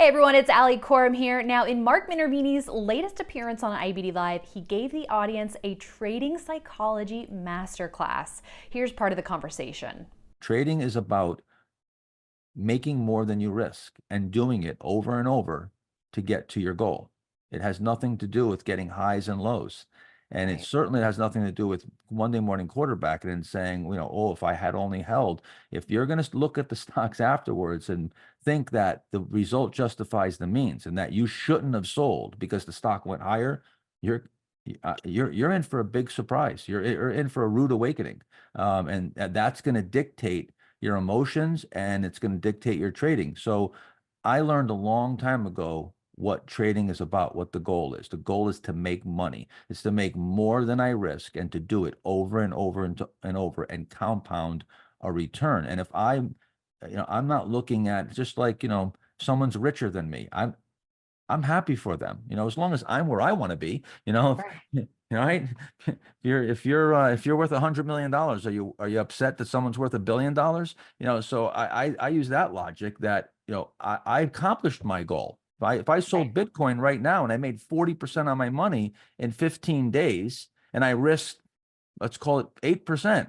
Hey everyone, it's Ali Coram here. Now, in Mark Minervini's latest appearance on IBD Live, he gave the audience a trading psychology masterclass. Here's part of the conversation. Trading is about making more than you risk and doing it over and over to get to your goal. It has nothing to do with getting highs and lows. And it Right. certainly has nothing to do with Monday morning quarterbacking and saying, oh, if I had only held. If you're going to look at the stocks afterwards and think that the result justifies the means and that you shouldn't have sold because the stock went higher, you're in for a big surprise. You're in for a rude awakening, and that's going to dictate your emotions and it's going to dictate your trading. So I learned a long time ago what trading is about, what the goal is. The goal is to make money. It's to make more than I risk and to do it over and over and over and compound a return. And if I'm not looking at just like, someone's richer than me. I'm happy for them, as long as I'm where I want to be, Right. right? If you're worth $100 million, are you upset that someone's worth $1 billion? So I use that logic that, I accomplished my goal. If I Right. sold Bitcoin right now and I made 40% on my money in 15 days and I risked, let's call it 8%,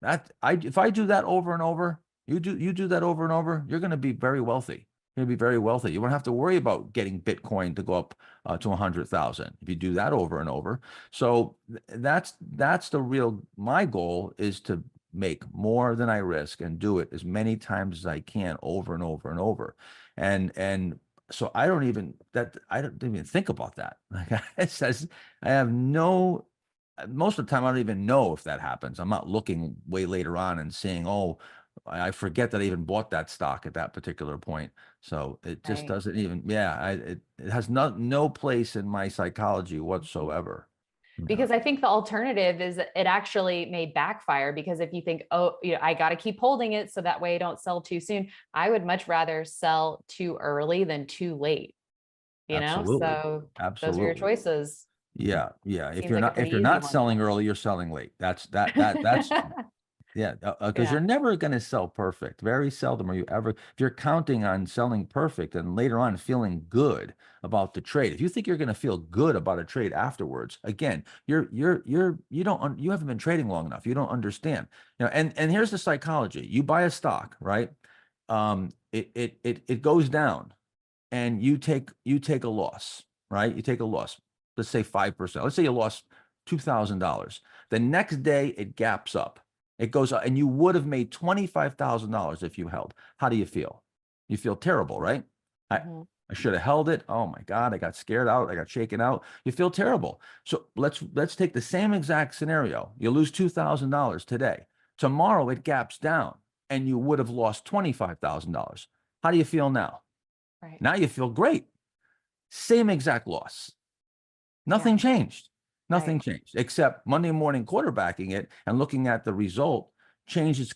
if I do that over and over, you do that over and over, you're going to be very wealthy. You're going to be very wealthy. You won't have to worry about getting Bitcoin to go up to 100,000 if you do that over and over. So that's the real. My goal is to make more than I risk and do it as many times as I can over and over and over. And so I don't even think about that. Like it says, I have no most of the time, I don't even know if that happens. I'm not looking way later on and seeing, oh, I forget that I even bought that stock at that particular point. So it just Right. doesn't even, yeah, it has no place in my psychology whatsoever. Because I think the alternative is it actually may backfire because if you think, oh, I got to keep holding it so that way I don't sell too soon. I would much rather sell too early than too late, Absolutely. So those are your Absolutely. choices. Yeah. Yeah. If Seems you're like a not, pretty if you're easy not one. selling early, you're selling late. That's Yeah, because Yeah. you're never going to sell perfect. Very seldom are you ever, if you're counting on selling perfect and later on feeling good about the trade. If you think you're going to feel good about a trade afterwards, again, you haven't been trading long enough. You don't understand. And here's the psychology. You buy a stock, right? It goes down and you take a loss, right? You take a loss. Let's say 5%. Let's say you lost $2,000. The next day it gaps up. It goes up, and you would have made $25,000 if you held. How do you feel? You feel terrible, right? I Mhm. I should have held it. Oh my God, I got scared out. I got shaken out. You feel terrible. So let's take the same exact scenario. You lose $2,000 today. Tomorrow it gaps down, and you would have lost $25,000. How do you feel now? Right. Now you feel great. Same exact loss. Yeah. Nothing changed. Right. Nothing changed except Monday morning quarterbacking it and looking at the result changes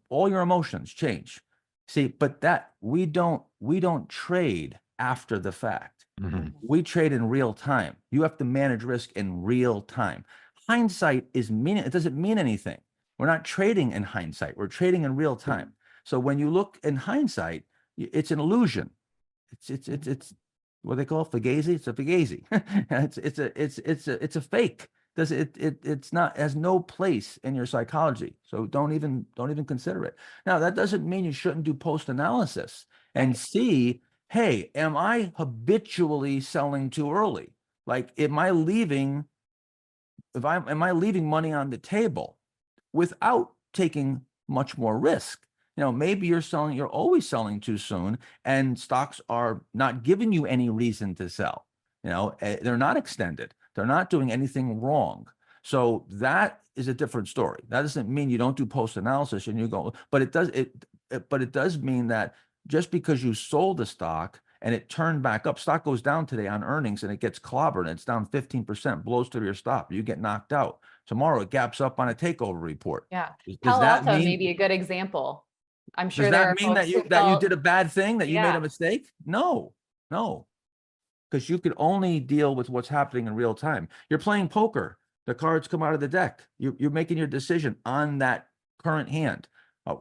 all your emotions change. See, but that we don't trade after the fact. Mhm. We trade in real time. You have to manage risk in real time. Hindsight it doesn't mean anything. We're not trading in hindsight. We're trading in real time. So when you look in hindsight, it's an illusion. It's what they call fugazi. It's a fugazi. It's a fake. It's not has no place in your psychology. So don't even consider it. Now that doesn't mean you shouldn't do post analysis and Right. see, hey, am I habitually selling too early? Like, am I leaving money on the table without taking much more risk? Maybe you're always selling too soon, and stocks are not giving you any reason to sell. They're not extended. They're not doing anything wrong. So that is a different story. That doesn't mean you don't do post analysis and you go, but it does mean that just because you sold a stock and it turned back up, stock goes down today on earnings and it gets clobbered and it's down 15%, blows through your stop, you get knocked out. Tomorrow it gaps up on a takeover report. Yeah. Does Palo that Alto may mean be a good example. I'm does sure there that are mean that folks you who that you felt, did a bad thing, that you made a yeah. mistake? No, no, because you could only deal with what's happening in real time. You're playing poker. The cards come out of the deck. You're making your decision on that current hand.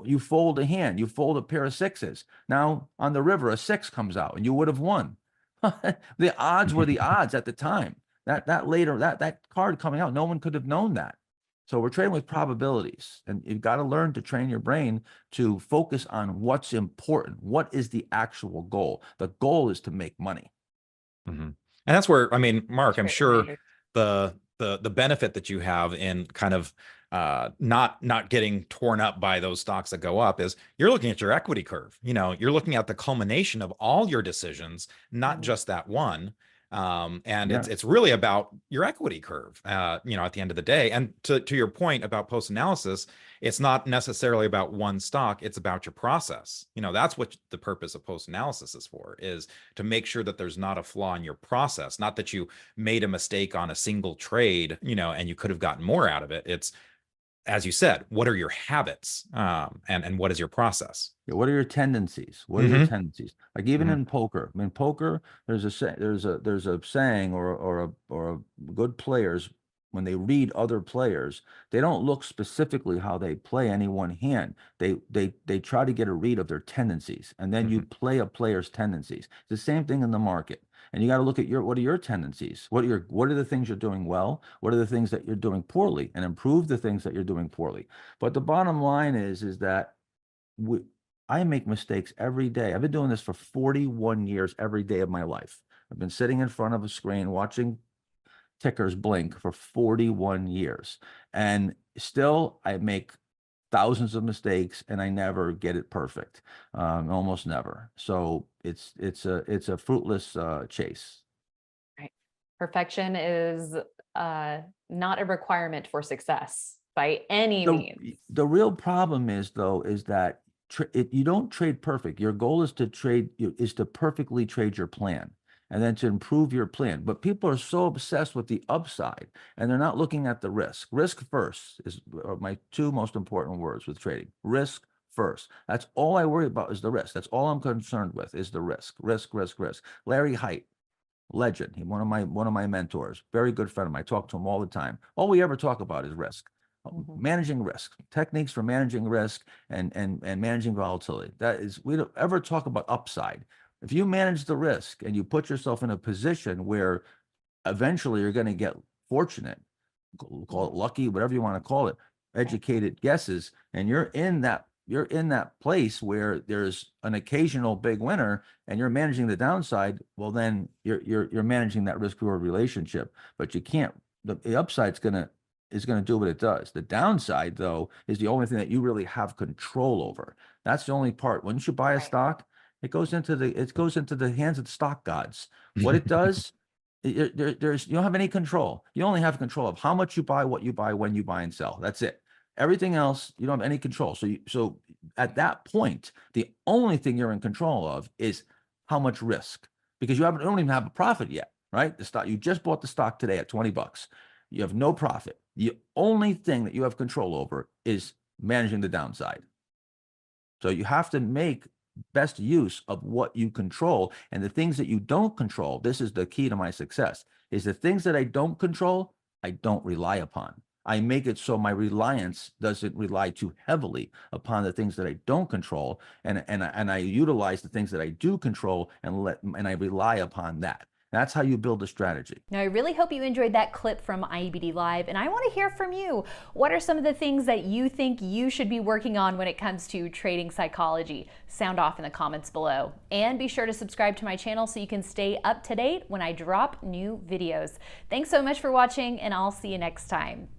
You fold a hand, you fold a pair of sixes. Now on the river, a six comes out and you would have won. The odds were the odds at the time. That card coming out, no one could have known that. So we're trading with probabilities, and you've got to learn to train your brain to focus on what's important. What is the actual goal? The goal is to make money. And that's where, I mean, Mark, I'm sure Reminder. the benefit that you have in kind of not getting torn up by those stocks that go up is you're looking at your equity curve. You know, you're looking at the culmination of all your decisions, not just that one. And it's really about your equity curve, you know, at the end of the day. And to your point about post-analysis, it's not necessarily about one stock, it's about your process. You know, that's what the purpose of post-analysis is for, is to make sure that there's not a flaw in your process, not that you made a mistake on a single trade, you know, and you could have gotten more out of it. It's, as you said, what are your habits, and what is your process? Yeah, what are your tendencies? What are your tendencies? Like even in poker. I mean, poker, there's a saying, or a good players, when they read other players, they don't look specifically how they play any one hand. They try to get a read of their tendencies, and then you play a player's tendencies. It's the same thing in the market. And you got to look at what are your tendencies? What are the things you're doing well? What are the things that you're doing poorly? And improve the things that you're doing poorly. But the bottom line is that I make mistakes every day. I've been doing this for 41 years, every day of my life. I've been sitting in front of a screen watching tickers blink for 41 years. And still I make thousands of mistakes, and I never get it perfect, almost never. So it's a fruitless chase. Right. Perfection is not a requirement for success by any means. The real problem is, though, is that you don't trade perfect. Your goal is to perfectly trade your plan, and then to improve your plan. But people are so obsessed with the upside, and they're not looking at the risk. Risk first is my two most important words with trading. Risk first. That's all I worry about, is the risk. That's all I'm concerned with, is the risk. Risk, risk, risk. Larry Height, legend. He's one of my mentors, very good friend of mine. I talk to him all the time. All we ever talk about is risk. Managing risk, techniques for managing risk, and managing volatility. That is, we don't ever talk about upside. If you manage the risk and you put yourself in a position where eventually you're going to get fortunate, call it lucky, whatever you want to call it, educated guesses, and you're in that place where there's an occasional big winner and you're managing the downside, well, then you're managing that risk reward relationship. But you can't, the upside's is going to do what it does. The downside, though, is the only thing that you really have control over. That's the only part. Once you buy a stock, it goes into the hands of the stock gods. What it does, you don't have any control. You only have control of how much you buy, what you buy, when you buy and sell. That's it. Everything else, you don't have any control. So at that point, the only thing you're in control of is how much risk, because you don't even have a profit yet, right? The stock, you just bought the stock today at $20. You have no profit. The only thing that you have control over is managing the downside. So you have to make best use of what you control, and the things that you don't control. This is the key to my success, is the things that I don't control, I don't rely upon. I make it so my reliance doesn't rely too heavily upon the things that I don't control, and I utilize the things that I do control, and I rely upon that. That's how you build a strategy. Now, I really hope you enjoyed that clip from IBD Live, and I want to hear from you. What are some of the things that you think you should be working on when it comes to trading psychology? Sound off in the comments below. And be sure to subscribe to my channel so you can stay up to date when I drop new videos. Thanks so much for watching, and I'll see you next time.